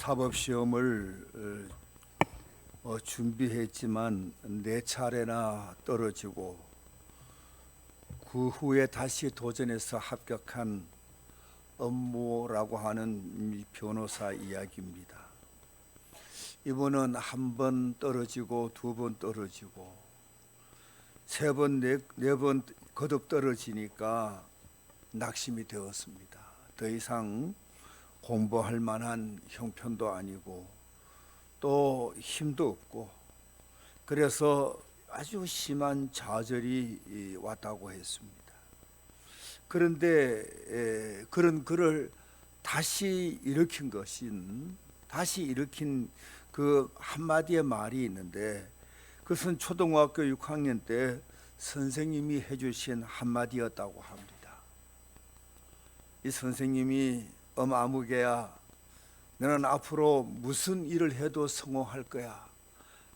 사법시험을 준비했지만 4차례나 떨어지고 그 후에 다시 도전해서 합격한 업무라고 하는 이 변호사 이야기입니다. 이분은 1번 떨어지고 2번 떨어지고 3번, 4번 거듭 떨어지니까 낙심이 되었습니다. 더 이상 공부할 만한 형편도 아니고 또 힘도 없고, 그래서 아주 심한 좌절이 왔다고 했습니다. 그런데 그런 그를 다시 일으킨 그 한마디의 말이 있는데, 그것은 초등학교 6학년 때 선생님이 해주신 한마디였다고 합니다. 이 선생님이 아무개야, 너는 앞으로 무슨 일을 해도 성공할 거야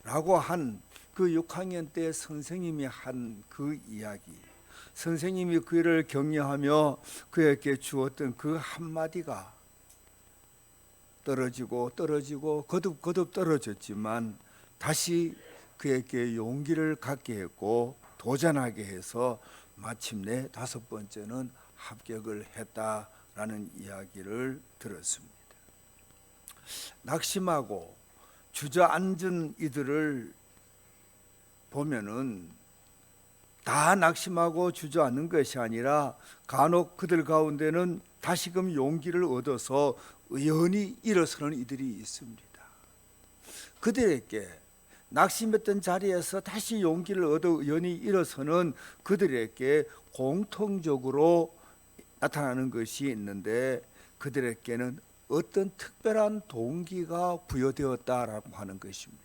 라고 한 그 6학년 때 선생님이 한 그 이야기, 선생님이 그를 격려하며 그에게 주었던 그 한마디가 떨어지고 거듭 떨어졌지만 다시 그에게 용기를 갖게 했고 도전하게 해서 마침내 5번째는 합격을 했다라는 이야기를 들었습니다. 낙심하고 주저앉은 이들을 보면은 다 낙심하고 주저앉는 것이 아니라 간혹 그들 가운데는 다시금 용기를 얻어서 의연히 일어서는 이들이 있습니다. 그들에게 낙심했던 자리에서 다시 용기를 얻어 의연히 일어서는 그들에게 공통적으로 나타나는 것이 있는데, 그들에게는 어떤 특별한 동기가 부여되었다라고 하는 것입니다.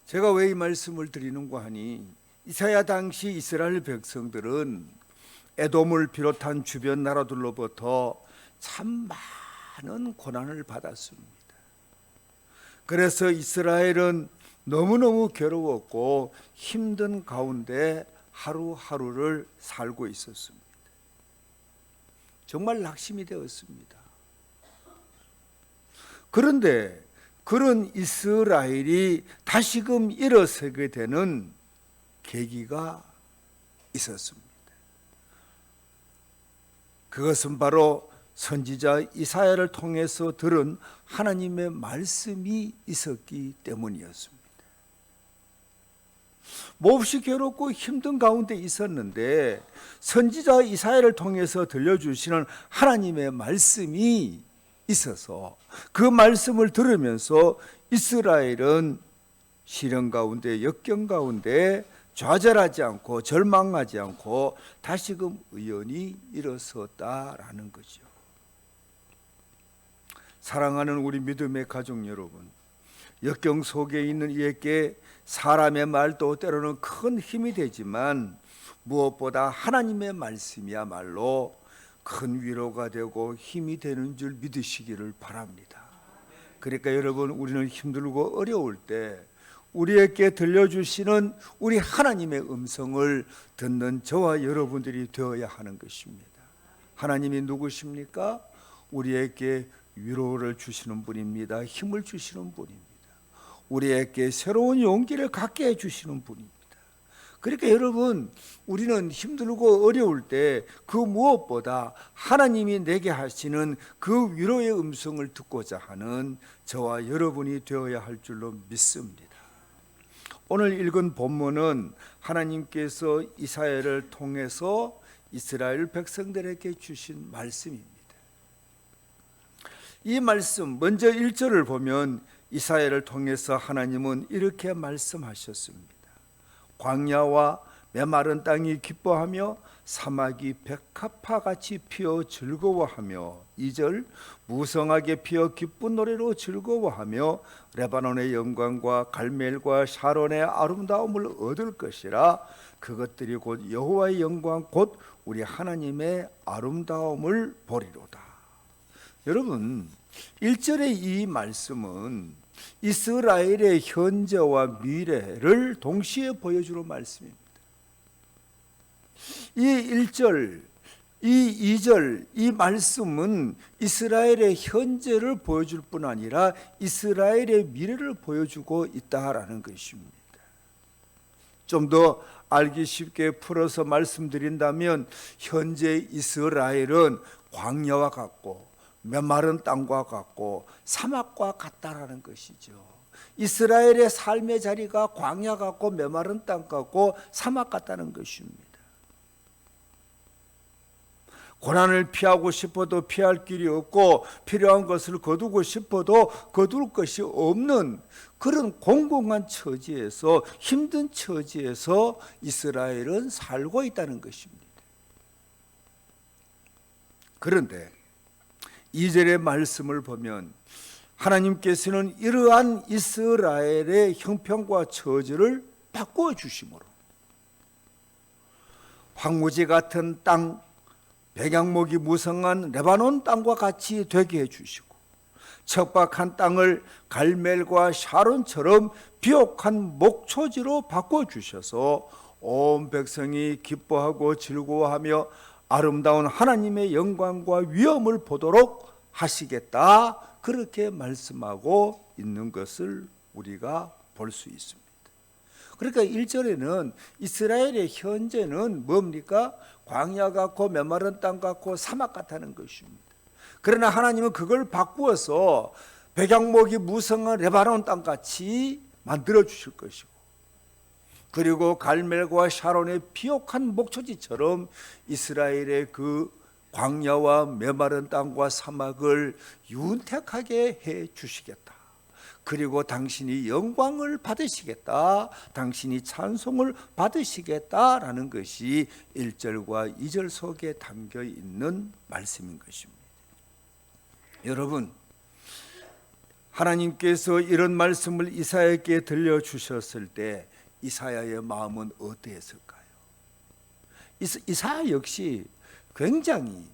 제가 왜 이 말씀을 드리는가 하니, 이사야 당시 이스라엘 백성들은 에돔을 비롯한 주변 나라들로부터 참 많은 고난을 받았습니다. 그래서 이스라엘은 너무너무 괴로웠고 힘든 가운데 하루하루를 살고 있었습니다. 정말 낙심이 되었습니다. 그런데 그런 이스라엘이 다시금 일어서게 되는 계기가 있었습니다. 그것은 바로 선지자 이사야를 통해서 들은 하나님의 말씀이 있었기 때문이었습니다. 몹시 괴롭고 힘든 가운데 있었는데 선지자 이사야를 통해서 들려주시는 하나님의 말씀이 있어서 그 말씀을 들으면서 이스라엘은 시련 가운데, 역경 가운데 좌절하지 않고 절망하지 않고 다시금 의연히 일어섰다라는 거죠. 사랑하는 우리 믿음의 가족 여러분, 역경 속에 있는 이에게 사람의 말도 때로는 큰 힘이 되지만 무엇보다 하나님의 말씀이야말로 큰 위로가 되고 힘이 되는 줄 믿으시기를 바랍니다. 그러니까 여러분, 우리는 힘들고 어려울 때 우리에게 들려주시는 우리 하나님의 음성을 듣는 저와 여러분들이 되어야 하는 것입니다. 하나님이 누구십니까? 우리에게 위로를 주시는 분입니다. 힘을 주시는 분입니다. 우리에게 새로운 용기를 갖게 해주시는 분입니다. 그러니까 여러분, 우리는 힘들고 어려울 때 그 무엇보다 하나님이 내게 하시는 그 위로의 음성을 듣고자 하는 저와 여러분이 되어야 할 줄로 믿습니다. 오늘 읽은 본문은 하나님께서 이사야를 통해서 이스라엘 백성들에게 주신 말씀입니다. 이 말씀, 먼저 1절을 보면 이사야를 통해서 하나님은 이렇게 말씀하셨습니다. 광야와 메마른 땅이 기뻐하며 사막이 백합화같이 피어 즐거워하며, 2절 무성하게 피어 기쁜 노래로 즐거워하며 레바논의 영광과 갈멜과 샤론의 아름다움을 얻을 것이라. 그것들이 곧 여호와의 영광 곧 우리 하나님의 아름다움을 보리로다. 여러분, 1절의 이 말씀은 이스라엘의 현재와 미래를 동시에 보여주는 말씀입니다. 이 1절, 이 2절 이 말씀은 이스라엘의 현재를 보여줄 뿐 아니라 이스라엘의 미래를 보여주고 있다라는 것입니다. 좀 더 알기 쉽게 풀어서 말씀드린다면 현재 이스라엘은 광야와 같고 메마른 땅과 같고 사막과 같다라는 것이죠. 이스라엘의 삶의 자리가 광야 같고 메마른 땅 같고 사막 같다는 것입니다. 고난을 피하고 싶어도 피할 길이 없고 필요한 것을 거두고 싶어도 거둘 것이 없는 그런 공공한 처지에서, 힘든 처지에서 이스라엘은 살고 있다는 것입니다. 그런데 2절의 말씀을 보면 하나님께서는 이러한 이스라엘의 형편과 처지를 바꾸어 주심으로 황무지 같은 땅, 백양목이 무성한 레바논 땅과 같이 되게 해주시고 척박한 땅을 갈멜과 샤론처럼 비옥한 목초지로 바꿔주셔서 온 백성이 기뻐하고 즐거워하며 아름다운 하나님의 영광과 위엄을 보도록 하시겠다, 그렇게 말씀하고 있는 것을 우리가 볼 수 있습니다. 그러니까 1절에는 이스라엘의 현재는 뭡니까? 광야 같고 메마른 땅 같고 사막 같다는 것입니다. 그러나 하나님은 그걸 바꾸어서 백양목이 무성한 레바논 땅같이 만들어 주실 것이고, 그리고 갈멜과 샤론의 비옥한 목초지처럼 이스라엘의 그 광야와 메마른 땅과 사막을 윤택하게 해 주시겠다. 그리고 당신이 영광을 받으시겠다, 당신이 찬송을 받으시겠다라는 것이 1절과 2절 속에 담겨 있는 말씀인 것입니다. 여러분, 하나님께서 이런 말씀을 이사야에게 들려주셨을 때 이사야의 마음은 어떠했을까요? 이사야 역시 굉장히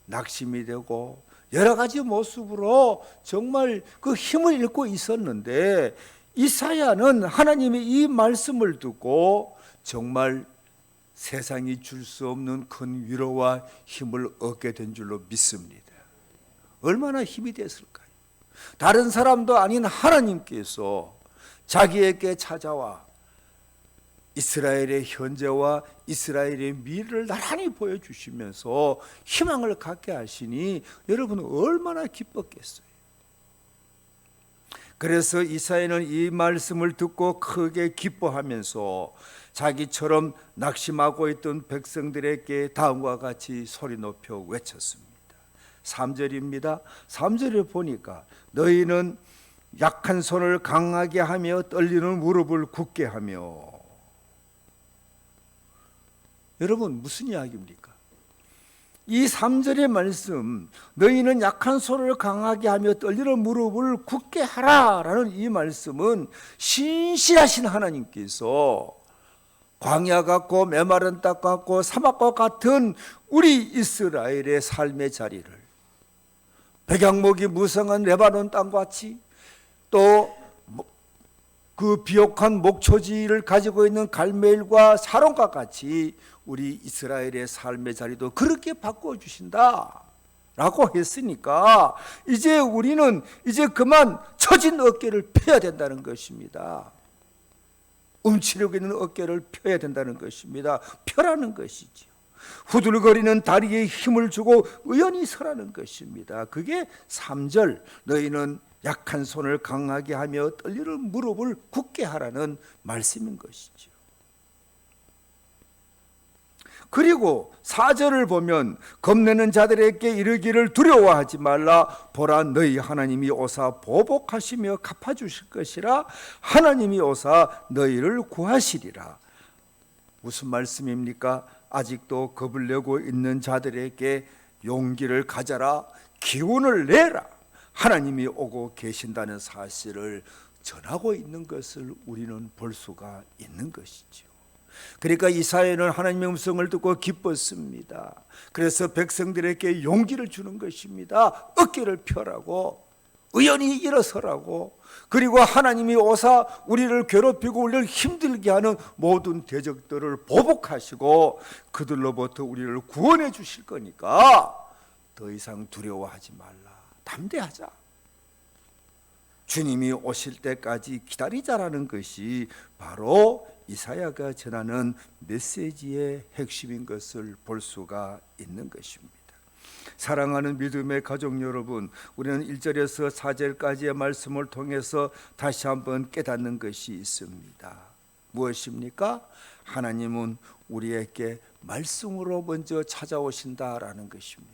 낙심이 되고 여러 가지 모습으로 정말 그 힘을 잃고 있었는데, 이사야는 하나님의 이 말씀을 듣고 정말 세상이 줄 수 없는 큰 위로와 힘을 얻게 된 줄로 믿습니다. 얼마나 힘이 됐을까요? 다른 사람도 아닌 하나님께서 자기에게 찾아와 이스라엘의 현재와 이스라엘의 미래를 나란히 보여주시면서 희망을 갖게 하시니 여러분은 얼마나 기뻤겠어요. 그래서 이사야는 이 말씀을 듣고 크게 기뻐하면서 자기처럼 낙심하고 있던 백성들에게 다음과 같이 소리 높여 외쳤습니다. 3절입니다. 3절에 보니까 너희는 약한 손을 강하게 하며 떨리는 무릎을 굳게 하며. 여러분, 무슨 이야기입니까? 이 3절의 말씀, 너희는 약한 손을 강하게 하며 떨리는 무릎을 굳게 하라라는 이 말씀은 신실하신 하나님께서 광야 같고 메마른 땅 같고 사막과 같은 우리 이스라엘의 삶의 자리를 백양목이 무성한 레바논 땅같이 또 그 비옥한 목초지를 가지고 있는 갈멜과 사론과 같이 우리 이스라엘의 삶의 자리도 그렇게 바꾸어 주신다 라고 했으니까 이제 우리는 이제 그만 처진 어깨를 펴야 된다는 것입니다. 움츠리고 있는 어깨를 펴야 된다는 것입니다. 펴라는 것이죠. 후들거리는 다리에 힘을 주고 의연히 서라는 것입니다. 그게 3절, 너희는 약한 손을 강하게 하며 떨리는 무릎을 굳게 하라는 말씀인 것이죠. 그리고 4절을 보면 겁내는 자들에게 이르기를 두려워하지 말라. 보라, 너희 하나님이 오사 보복하시며 갚아주실 것이라. 하나님이 오사 너희를 구하시리라. 무슨 말씀입니까? 아직도 겁을 내고 있는 자들에게 용기를 가져라, 기운을 내라. 하나님이 오고 계신다는 사실을 전하고 있는 것을 우리는 볼 수가 있는 것이죠. 그러니까 이사야는 하나님의 음성을 듣고 기뻤습니다. 그래서 백성들에게 용기를 주는 것입니다. 어깨를 펴라고 의연히 일어서라고, 그리고 하나님이 오사 우리를 괴롭히고 우리를 힘들게 하는 모든 대적들을 보복하시고 그들로부터 우리를 구원해 주실 거니까 더 이상 두려워하지 말라. 담대하자. 주님이 오실 때까지 기다리자라는 것이 바로 이사야가 전하는 메시지의 핵심인 것을 볼 수가 있는 것입니다. 사랑하는 믿음의 가족 여러분, 우리는 1절에서 4절까지의 말씀을 통해서 다시 한번 깨닫는 것이 있습니다. 무엇입니까? 하나님은 우리에게 말씀으로 먼저 찾아오신다라는 것입니다.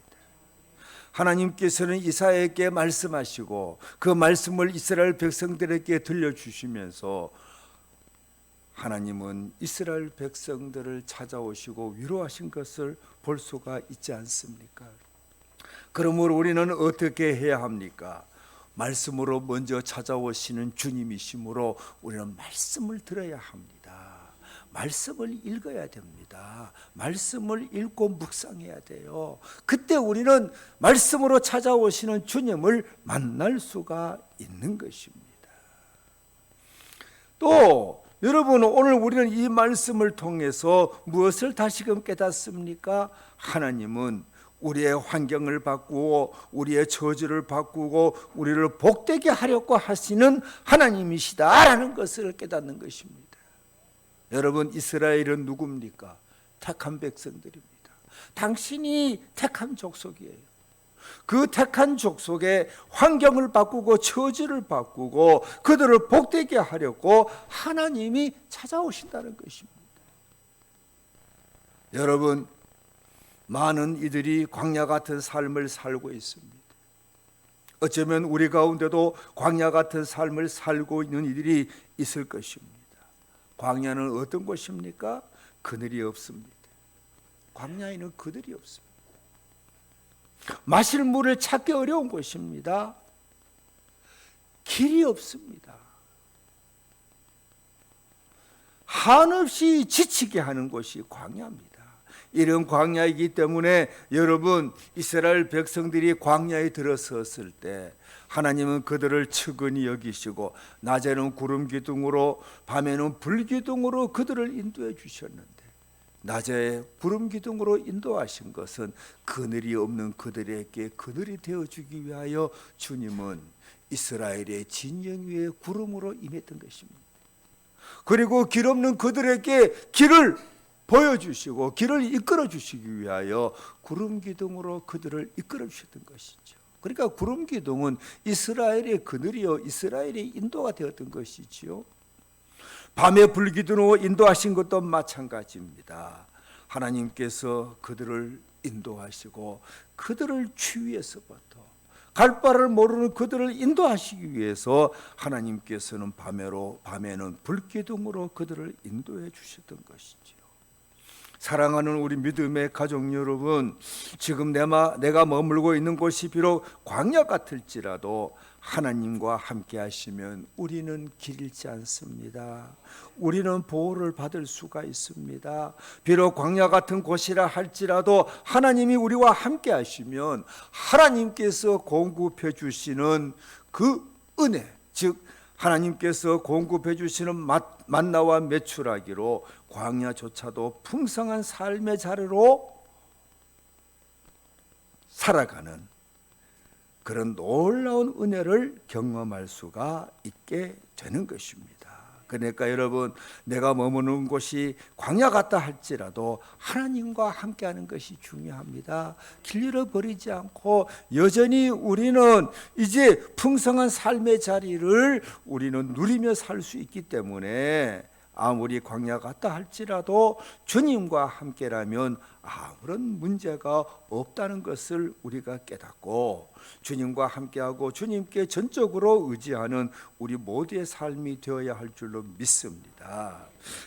하나님께서는 이사야에게 말씀하시고 그 말씀을 이스라엘 백성들에게 들려주시면서 하나님은 이스라엘 백성들을 찾아오시고 위로하신 것을 볼 수가 있지 않습니까? 그러므로 우리는 어떻게 해야 합니까? 말씀으로 먼저 찾아오시는 주님이시므로 우리는 말씀을 들어야 합니다. 말씀을 읽어야 됩니다. 말씀을 읽고 묵상해야 돼요. 그때 우리는 말씀으로 찾아오시는 주님을 만날 수가 있는 것입니다. 또 여러분, 오늘 우리는 이 말씀을 통해서 무엇을 다시금 깨닫습니까? 하나님은 우리의 환경을 바꾸고 우리의 처지를 바꾸고 우리를 복되게 하려고 하시는 하나님이시다라는 것을 깨닫는 것입니다. 여러분, 이스라엘은 누굽니까? 택한 백성들입니다. 당신이 택한 족속이에요. 그 택한 족속의 환경을 바꾸고 처지를 바꾸고 그들을 복되게 하려고 하나님이 찾아오신다는 것입니다. 여러분, 많은 이들이 광야 같은 삶을 살고 있습니다. 어쩌면 우리 가운데도 광야 같은 삶을 살고 있는 이들이 있을 것입니다. 광야는 어떤 곳입니까? 그늘이 없습니다. 광야에는 그늘이 없습니다. 마실 물을 찾기 어려운 곳입니다. 길이 없습니다. 한없이 지치게 하는 곳이 광야입니다. 이런 광야이기 때문에 여러분, 이스라엘 백성들이 광야에 들어섰을 때 하나님은 그들을 측은히 여기시고 낮에는 구름 기둥으로 밤에는 불 기둥으로 그들을 인도해 주셨는데, 낮에 구름 기둥으로 인도하신 것은 그늘이 없는 그들에게 그늘이 되어주기 위하여 주님은 이스라엘의 진영 위에 구름으로 임했던 것입니다. 그리고 길 없는 그들에게 길을 보여주시고 길을 이끌어 주시기 위하여 구름 기둥으로 그들을 이끌어 주셨던 것이죠. 그러니까 구름 기둥은 이스라엘의 그늘이요, 이스라엘의 인도가 되었던 것이지요. 밤에 불 기둥으로 인도하신 것도 마찬가지입니다. 하나님께서 그들을 인도하시고 그들을 추위에서부터 갈 바를 모르는 그들을 인도하시기 위해서 하나님께서는 밤에는 불 기둥으로 그들을 인도해 주셨던 것이지요. 사랑하는 우리 믿음의 가족 여러분, 지금 내가 머물고 있는 곳이 비록 광야 같을지라도 하나님과 함께 하시면 우리는 길 잃지 않습니다. 우리는 보호를 받을 수가 있습니다. 비록 광야 같은 곳이라 할지라도 하나님이 우리와 함께 하시면 하나님께서 공급해 주시는 그 은혜, 즉 하나님께서 공급해 주시는 만나와 메추라기로 광야조차도 풍성한 삶의 자리로 살아가는 그런 놀라운 은혜를 경험할 수가 있게 되는 것입니다. 그러니까 여러분, 내가 머무는 곳이 광야 같다 할지라도 하나님과 함께하는 것이 중요합니다. 길 잃어버리지 않고 여전히 우리는 이제 풍성한 삶의 자리를 우리는 누리며 살 수 있기 때문에 아무리 광야 같다 할지라도 주님과 함께라면 아무런 문제가 없다는 것을 우리가 깨닫고 주님과 함께하고 주님께 전적으로 의지하는 우리 모두의 삶이 되어야 할 줄로 믿습니다.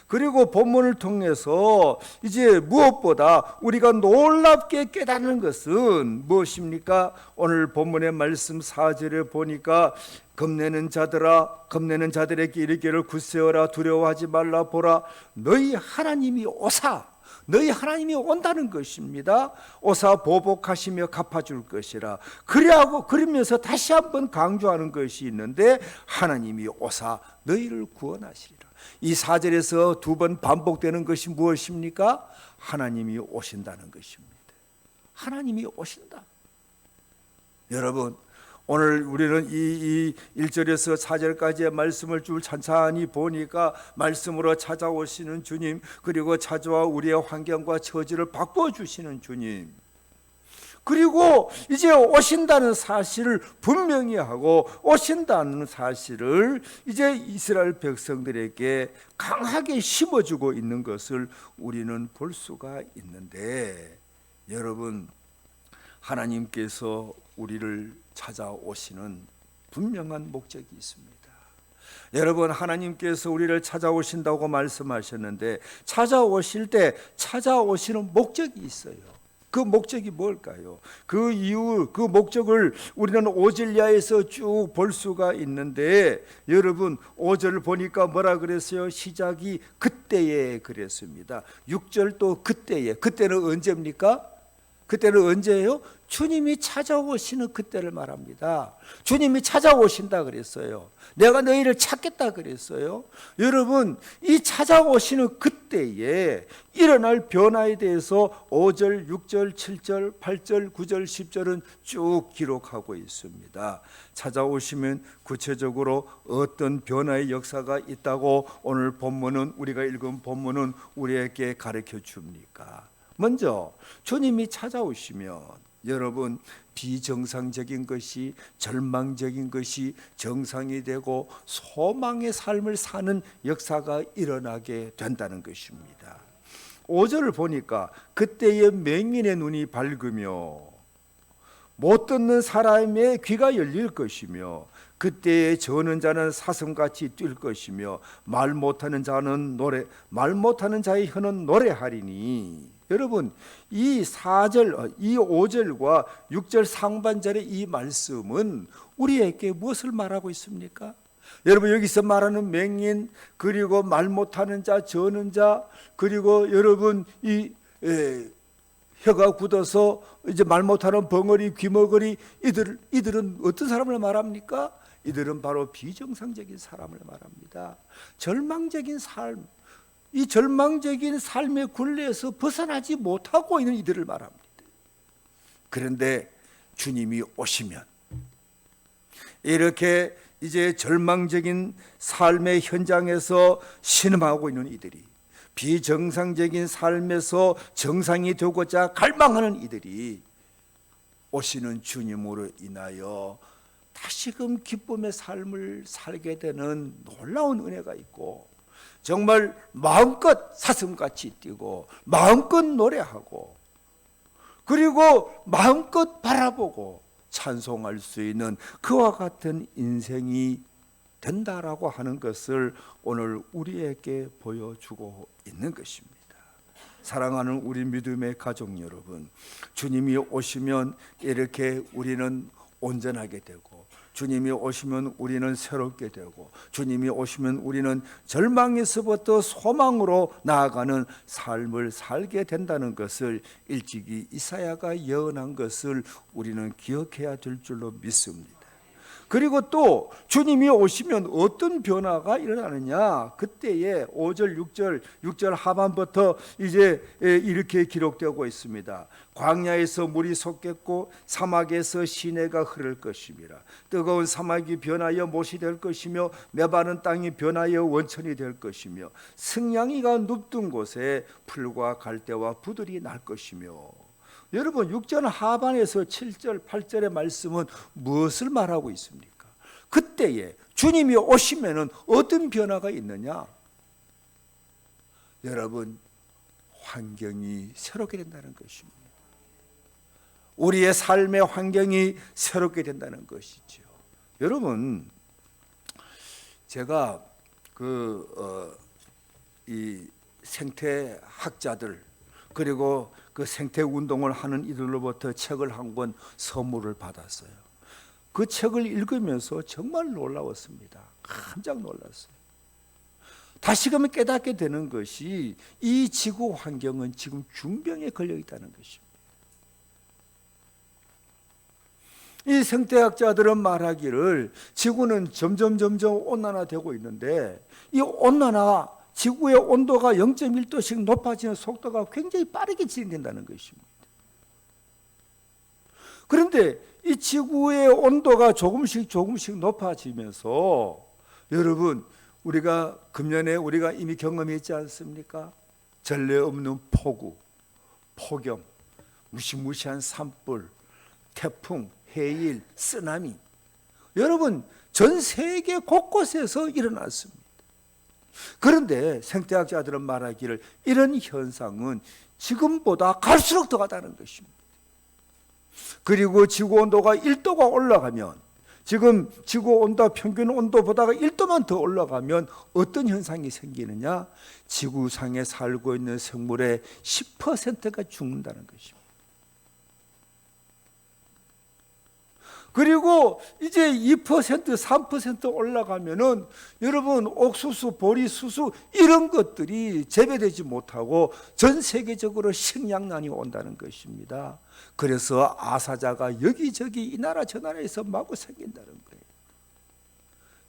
그리고 본문을 통해서 이제 무엇보다 우리가 놀랍게 깨닫는 것은 무엇입니까? 오늘 본문의 말씀 4절에 보니까 겁내는 자들에게 이르기를 굳세어라, 두려워하지 말라. 보라, 너희 하나님이 오사 너희 하나님이 온다는 것입니다. 오사 보복하시며 갚아줄 것이라. 그러면서 다시 한번 강조하는 것이 있는데, 하나님이 오사 너희를 구원하시리라. 이 4절에서 두 번 반복되는 것이 무엇입니까? 하나님이 오신다는 것입니다. 하나님이 오신다. 여러분, 오늘 우리는 이 1절에서 4절까지의 말씀을 쭉 찬찬히 보니까 말씀으로 찾아오시는 주님, 그리고 찾아와 우리의 환경과 처지를 바꿔주시는 주님, 그리고 이제 오신다는 사실을 분명히 하고 오신다는 사실을 이제 이스라엘 백성들에게 강하게 심어주고 있는 것을 우리는 볼 수가 있는데, 여러분, 하나님께서 우리를 찾아오시는 분명한 목적이 있습니다. 여러분, 하나님께서 우리를 찾아오신다고 말씀하셨는데, 찾아오실 때 찾아오시는 목적이 있어요. 그 목적이 뭘까요? 그 이유, 그 목적을 우리는 5절야에서 쭉 볼 수가 있는데, 여러분 5절을 보니까 뭐라 그랬어요? 시작이 그때에 그랬습니다. 6절도 그때에. 그때는 언제입니까? 그때는 언제예요? 주님이 찾아오시는 그때를 말합니다. 주님이 찾아오신다 그랬어요. 내가 너희를 찾겠다 그랬어요. 여러분, 이 찾아오시는 그때에 일어날 변화에 대해서 5절, 6절, 7절, 8절, 9절, 10절은 쭉 기록하고 있습니다. 찾아오시면 구체적으로 어떤 변화의 역사가 있다고 오늘 본문은, 우리가 읽은 본문은 우리에게 가르쳐 줍니까? 먼저 주님이 찾아오시면 여러분, 비정상적인 것이, 절망적인 것이 정상이 되고 소망의 삶을 사는 역사가 일어나게 된다는 것입니다. 5절을 보니까 그때의 맹인의 눈이 밝으며 못 듣는 사람의 귀가 열릴 것이며, 그때에 저는 자는 사슴같이 뛸 것이며, 말 못하는 자의 혀는 노래하리니. 여러분, 이 4절, 이 5절과 6절 상반절의 이 말씀은 우리에게 무엇을 말하고 있습니까? 여러분, 여기서 말하는 맹인, 그리고 말 못하는 자, 저는 자, 그리고 여러분 이 혀가 굳어서 이제 말 못하는 벙어리, 귀머거리, 이들은 어떤 사람을 말합니까? 이들은 바로 비정상적인 사람을 말합니다. 절망적인 삶, 이 절망적인 삶의 굴레에서 벗어나지 못하고 있는 이들을 말합니다. 그런데 주님이 오시면 이렇게 이제 절망적인 삶의 현장에서 신음하고 있는 이들이, 비정상적인 삶에서 정상이 되고자 갈망하는 이들이 오시는 주님으로 인하여 다시금 기쁨의 삶을 살게 되는 놀라운 은혜가 있고, 정말 마음껏 사슴같이 뛰고 마음껏 노래하고, 그리고 마음껏 바라보고 찬송할 수 있는 그와 같은 인생이 된다라고 하는 것을 오늘 우리에게 보여주고 있는 것입니다. 사랑하는 우리 믿음의 가족 여러분, 주님이 오시면 이렇게 우리는 온전하게 되고, 주님이 오시면 우리는 새롭게 되고, 주님이 오시면 우리는 절망에서부터 소망으로 나아가는 삶을 살게 된다는 것을 일찍이 이사야가 예언한 것을 우리는 기억해야 될 줄로 믿습니다. 그리고 또 주님이 오시면 어떤 변화가 일어나느냐, 그때에 5절, 6절 하반부터 이제 이렇게 기록되고 있습니다. 광야에서 물이 솟겠고 사막에서 시내가 흐를 것이니라. 뜨거운 사막이 변하여 못이 될 것이며 메마른 땅이 변하여 원천이 될 것이며, 승냥이가 눕던 곳에 풀과 갈대와 부들이 날 것이며. 여러분, 6절 하반에서 7절, 8절의 말씀은 무엇을 말하고 있습니까? 그때에 주님이 오시면은 어떤 변화가 있느냐? 여러분, 환경이 새롭게 된다는 것입니다. 우리의 삶의 환경이 새롭게 된다는 것이죠. 여러분, 제가 이 생태학자들, 그리고 그 생태 운동을 하는 이들로부터 책을 한 권 선물을 받았어요. 그 책을 읽으면서 정말 놀라웠습니다. 깜짝 놀랐어요. 다시금 깨닫게 되는 것이 이 지구 환경은 지금 중병에 걸려 있다는 것입니다. 이 생태학자들은 말하기를 지구는 점점 온난화되고 있는데 이 온난화, 지구의 온도가 0.1도씩 높아지는 속도가 굉장히 빠르게 진행된다는 것입니다. 그런데 이 지구의 온도가 조금씩 높아지면서 여러분, 우리가 금년에 우리가 이미 경험했지 않습니까? 전례 없는 폭우, 폭염, 무시무시한 산불, 태풍, 해일, 쓰나미, 여러분 전 세계 곳곳에서 일어났습니다. 그런데 생태학자들은 말하기를 이런 현상은 지금보다 갈수록 더하다는 것입니다. 그리고 지구 온도가 1도가 올라가면, 지금 지구 온도 평균 온도보다가 1도만 더 올라가면 어떤 현상이 생기느냐? 지구상에 살고 있는 생물의 10%가 죽는다는 것입니다. 그리고 이제 2%, 3% 올라가면은 여러분 옥수수, 보리, 수수 이런 것들이 재배되지 못하고 전 세계적으로 식량난이 온다는 것입니다. 그래서 아사자가 여기저기 이 나라 저 나라에서 마구 생긴다는 거예요.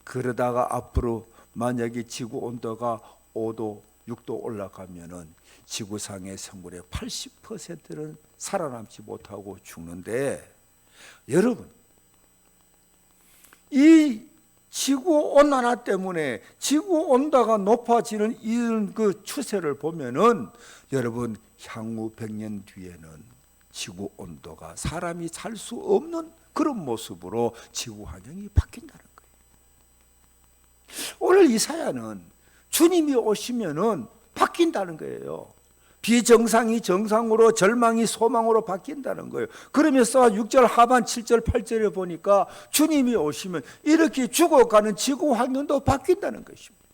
그러다가 앞으로 만약에 지구 온도가 5도, 6도 올라가면은 지구상의 생물의 80%는 살아남지 못하고 죽는데, 여러분 이 지구 온난화 때문에 지구 온도가 높아지는 이런 그 추세를 보면은 여러분 향후 100년 뒤에는 지구 온도가 사람이 살 수 없는 그런 모습으로 지구 환경이 바뀐다는 거예요. 오늘 이 사야는 주님이 오시면은 바뀐다는 거예요. 비정상이 정상으로, 절망이 소망으로 바뀐다는 거예요. 그러면서 6절 하반 7절 8절에 보니까 주님이 오시면 이렇게 죽어가는 지구 환경도 바뀐다는 것입니다.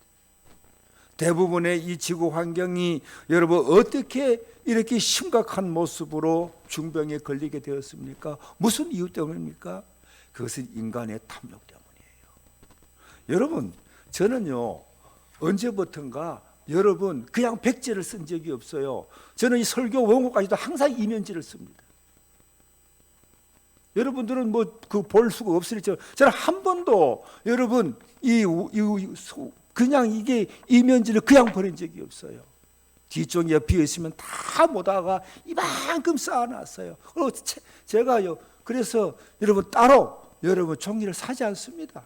대부분의 이 지구 환경이 여러분 어떻게 이렇게 심각한 모습으로 중병에 걸리게 되었습니까? 무슨 이유 때문입니까? 그것은 인간의 탐욕 때문이에요. 여러분, 저는요 언제부턴가 여러분 그냥 백지를 쓴 적이 없어요. 저는 이 설교 원고까지도 항상 이면지를 씁니다. 여러분들은 뭐 그 볼 수가 없으리죠. 저는 한 번도 여러분 그냥 이게 이면지를 그냥 버린 적이 없어요. 뒤쪽에 비어 있으면 다 모다가 이만큼 쌓아놨어요. 제가요 그래서 여러분 따로 여러분 종이를 사지 않습니다.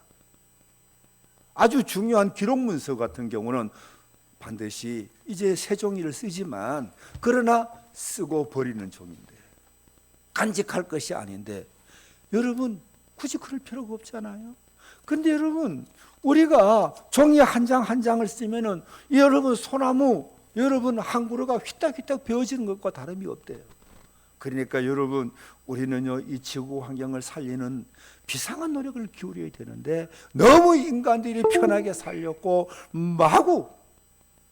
아주 중요한 기록 문서 같은 경우는 반드시 이제 새 종이를 쓰지만 그러나 쓰고 버리는 종인데, 간직할 것이 아닌데 여러분 굳이 그럴 필요가 없잖아요. 그런데 여러분 우리가 종이 한 장 한 장을 쓰면은 여러분 소나무 여러분 한 그루가 휘딱휘딱 베어지는 것과 다름이 없대요. 그러니까 여러분 우리는요 이 지구 환경을 살리는 비상한 노력을 기울여야 되는데 너무 인간들이 편하게 살렸고 마구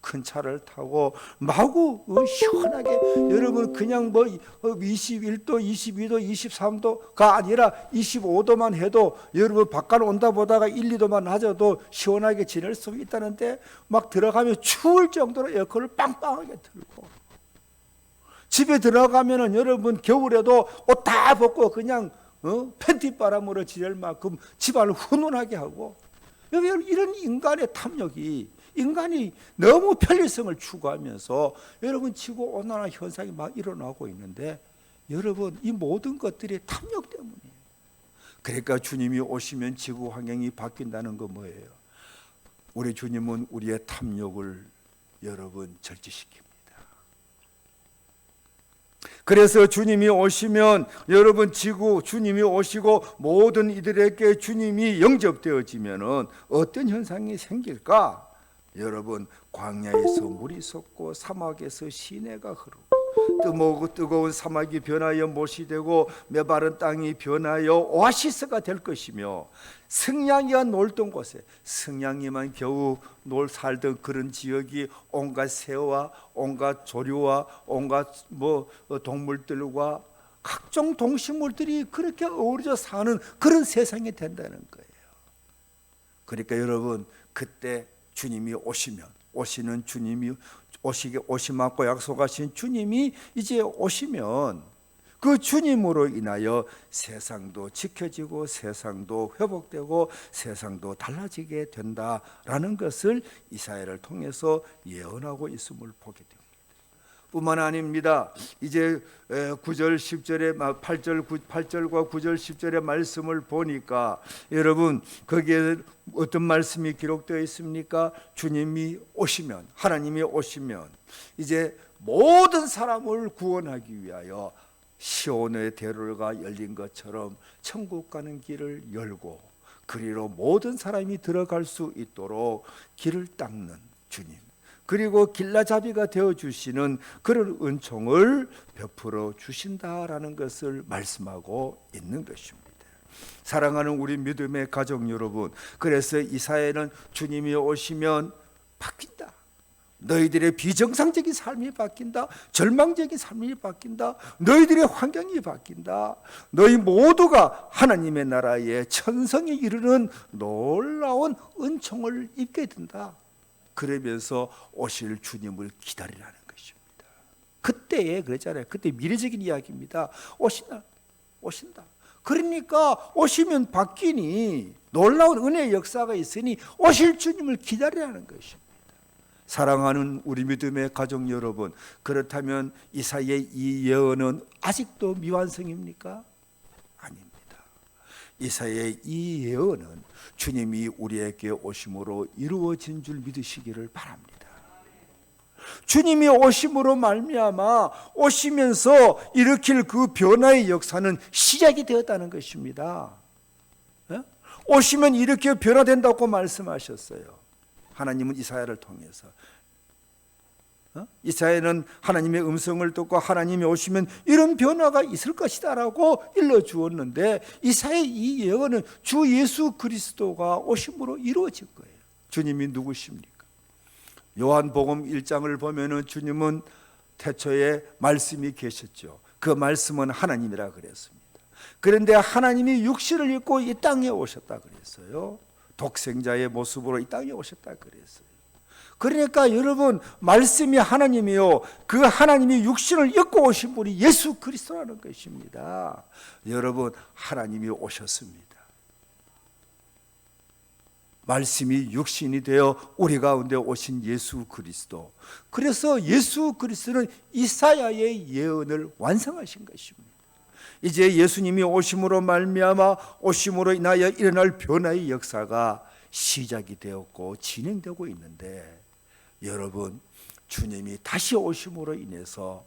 큰 차를 타고 마구 시원하게 여러분 그냥 뭐 21도, 22도, 23도가 아니라 25도만 해도 여러분 바깥 온다 보다가 1, 2도만 낮아도 시원하게 지낼 수 있다는데 막 들어가면 추울 정도로 에어컨을 빵빵하게 틀고, 집에 들어가면은 여러분 겨울에도 옷 다 벗고 그냥 팬티 바람으로 지낼 만큼 집안을 훈훈하게 하고, 이런 인간의 탐욕이, 인간이 너무 편리성을 추구하면서 여러분 지구 온난화 현상이 막 일어나고 있는데 여러분 이 모든 것들이 탐욕 때문이에요. 그러니까 주님이 오시면 지구 환경이 바뀐다는 건 뭐예요? 우리 주님은 우리의 탐욕을 여러분 절제시킵니다. 그래서 주님이 오시면 여러분 주님이 오시고 모든 이들에게 주님이 영접되어지면은 어떤 현상이 생길까? 여러분 광야에서 물이 솟고 사막에서 시내가 흐르고 뜨거운 사막이 변하여 못이 되고 메마른 땅이 변하여 오아시스가 될 것이며, 승냥이가 놀던 곳에 승냥이만 겨우 살던 그런 지역이 온갖 새와 온갖 조류와 온갖 동물들과 각종 동식물들이 그렇게 어우러져 사는 그런 세상이 된다는 거예요. 그러니까 여러분 그때 주님이 오시면 오시는 주님이 오시마고 약속하신 주님이 이제 오시면 그 주님으로 인하여 세상도 지켜지고 세상도 회복되고 세상도 달라지게 된다라는 것을 이사야를 통해서 예언하고 있음을 보게 됩니다. 뿐만 아닙니다. 이제 9절 10절의 8절과 9절 10절의 말씀을 보니까 여러분 거기에 어떤 말씀이 기록되어 있습니까? 주님이 오시면, 하나님이 오시면 이제 모든 사람을 구원하기 위하여 시온의 대로가 열린 것처럼 천국 가는 길을 열고 그리로 모든 사람이 들어갈 수 있도록 길을 닦는 주님, 그리고 길라잡이가 되어주시는 그런 은총을 베풀어 주신다라는 것을 말씀하고 있는 것입니다. 사랑하는 우리 믿음의 가족 여러분, 그래서 이사야는 주님이 오시면 바뀐다, 너희들의 비정상적인 삶이 바뀐다, 절망적인 삶이 바뀐다, 너희들의 환경이 바뀐다, 너희 모두가 하나님의 나라의 천성에 이르는 놀라운 은총을 입게 된다, 그러면서 오실 주님을 기다리라는 것입니다. 그때에 그랬잖아요. 그때 미래적인 이야기입니다. 오신다. 그러니까 오시면 바뀌니 놀라운 은혜의 역사가 있으니 오실 주님을 기다리라는 것입니다. 사랑하는 우리 믿음의 가족 여러분, 그렇다면 이사야의 이 예언은 아직도 미완성입니까? 아닙니다. 이사야의 이 예언은 주님이 우리에게 오심으로 이루어진 줄 믿으시기를 바랍니다. 주님이 오심으로 말미암아 오시면서 일으킬 그 변화의 역사는 시작이 되었다는 것입니다. 오시면 이렇게 변화된다고 말씀하셨어요. 하나님은 이사야를 통해서. 이사야는 하나님의 음성을 듣고 하나님이 오시면 이런 변화가 있을 것이다 라고 일러주었는데, 이사야의 이 예언은 주 예수 그리스도가 오심으로 이루어질 거예요. 주님이 누구십니까? 요한복음 1장을 보면은 주님은 태초에 말씀이 계셨죠. 그 말씀은 하나님이라 그랬습니다. 그런데 하나님이 육신을 입고 이 땅에 오셨다 그랬어요. 독생자의 모습으로 이 땅에 오셨다 그랬어요. 그러니까 여러분, 말씀이 하나님이요, 그 하나님이 육신을 입고 오신 분이 예수 그리스도라는 것입니다. 여러분, 하나님이 오셨습니다. 말씀이 육신이 되어 우리 가운데 오신 예수 그리스도. 그래서 예수 그리스도는 이사야의 예언을 완성하신 것입니다. 이제 예수님이 오심으로 말미암아 오심으로 인하여 일어날 변화의 역사가 시작이 되었고 진행되고 있는데, 여러분, 주님이 다시 오심으로 인해서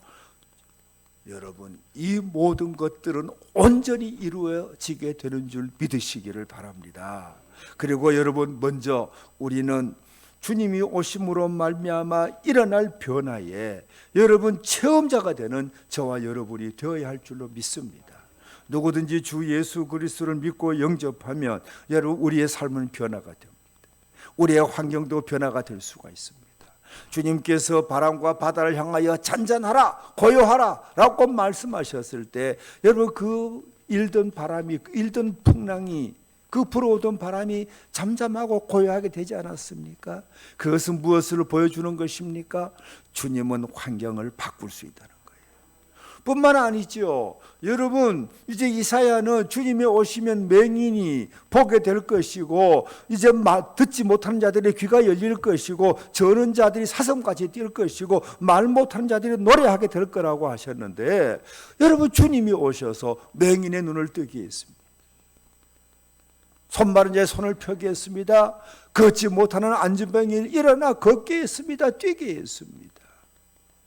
여러분 이 모든 것들은 온전히 이루어지게 되는 줄 믿으시기를 바랍니다. 그리고 여러분, 먼저 우리는 주님이 오심으로 말미암아 일어날 변화에 여러분 체험자가 되는 저와 여러분이 되어야 할 줄로 믿습니다. 누구든지 주 예수 그리스도를 믿고 영접하면 여러분 우리의 삶은 변화가 됩니다. 우리의 환경도 변화가 될 수가 있습니다. 주님께서 바람과 바다를 향하여 잔잔하라, 고요하라 라고 말씀하셨을 때 여러분 그 일던 바람이, 일던 풍랑이, 그 불어오던 바람이 잠잠하고 고요하게 되지 않았습니까? 그것은 무엇을 보여주는 것입니까? 주님은 환경을 바꿀 수 있다는 거예요. 뿐만 아니죠. 여러분, 이제 이사야는 주님이 오시면 맹인이 보게 될 것이고, 이제 듣지 못하는 자들의 귀가 열릴 것이고, 저는 자들이 사슴같이 뛸 것이고, 말 못하는 자들이 노래하게 될 거라고 하셨는데, 여러분 주님이 오셔서 맹인의 눈을 뜨게 했습니다. 손마른 자의 손을 펴게 했습니다. 걷지 못하는 안진병이 일어나 걷게 했습니다. 뛰게 했습니다.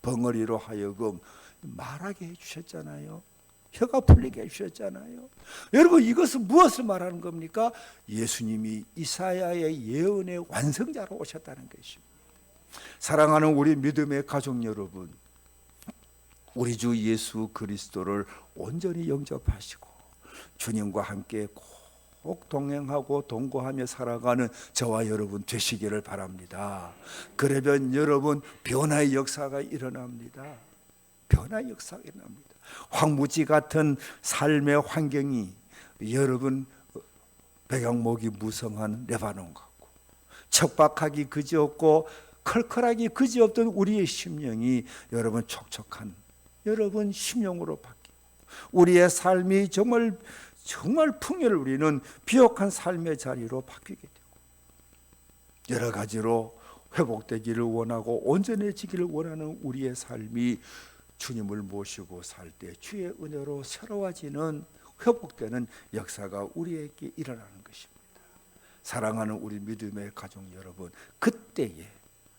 벙어리로 하여금 말하게 해주셨잖아요. 혀가 풀리게 해주셨잖아요. 여러분, 이것은 무엇을 말하는 겁니까? 예수님이 이사야의 예언의 완성자로 오셨다는 것입니다. 사랑하는 우리 믿음의 가족 여러분, 우리 주 예수 그리스도를 온전히 영접하시고 주님과 함께 꼭 동행하고 동거하며 살아가는 저와 여러분 되시기를 바랍니다. 그러면 여러분 변화의 역사가 일어납니다. 변화의 역사가 일어납니다. 황무지 같은 삶의 환경이 여러분 백양목이 무성한 레바논 같고 척박하기 그지없고 컬컬하기 그지없던 우리의 심령이 여러분 촉촉한 여러분 심령으로 바뀌고 우리의 삶이 정말 풍요를 누리는 비옥한 삶의 자리로 바뀌게 되고 여러 가지로 회복되기를 원하고 온전해지기를 원하는 우리의 삶이 주님을 모시고 살 때 주의 은혜로 새로워지는 회복되는 역사가 우리에게 일어나는 것입니다. 사랑하는 우리 믿음의 가족 여러분, 그때에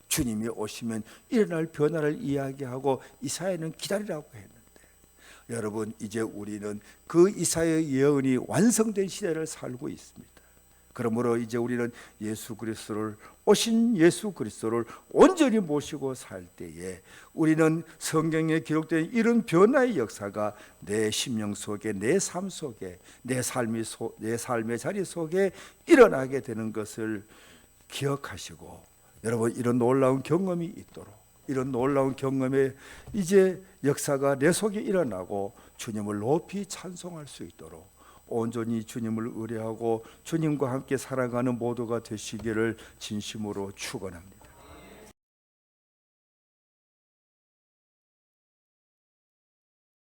주님이 오시면 일어날 변화를 이야기하고 이사야는 기다리라고 했는데 여러분 이제 우리는 그 이사야의 예언이 완성된 시대를 살고 있습니다. 그러므로 이제 우리는 오신 예수 그리스도를 온전히 모시고 살 때에 우리는 성경에 기록된 이런 변화의 역사가 내 심령 속에 내 삶 속에 내 삶의 자리 속에 일어나게 되는 것을 기억하시고 여러분 이런 놀라운 경험이 있도록 이런 놀라운 경험의 이제 역사가 내 속에 일어나고 주님을 높이 찬송할 수 있도록 온전히 주님을 의뢰하고 주님과 함께 살아가는 모두가 되시기를 진심으로 축원합니다.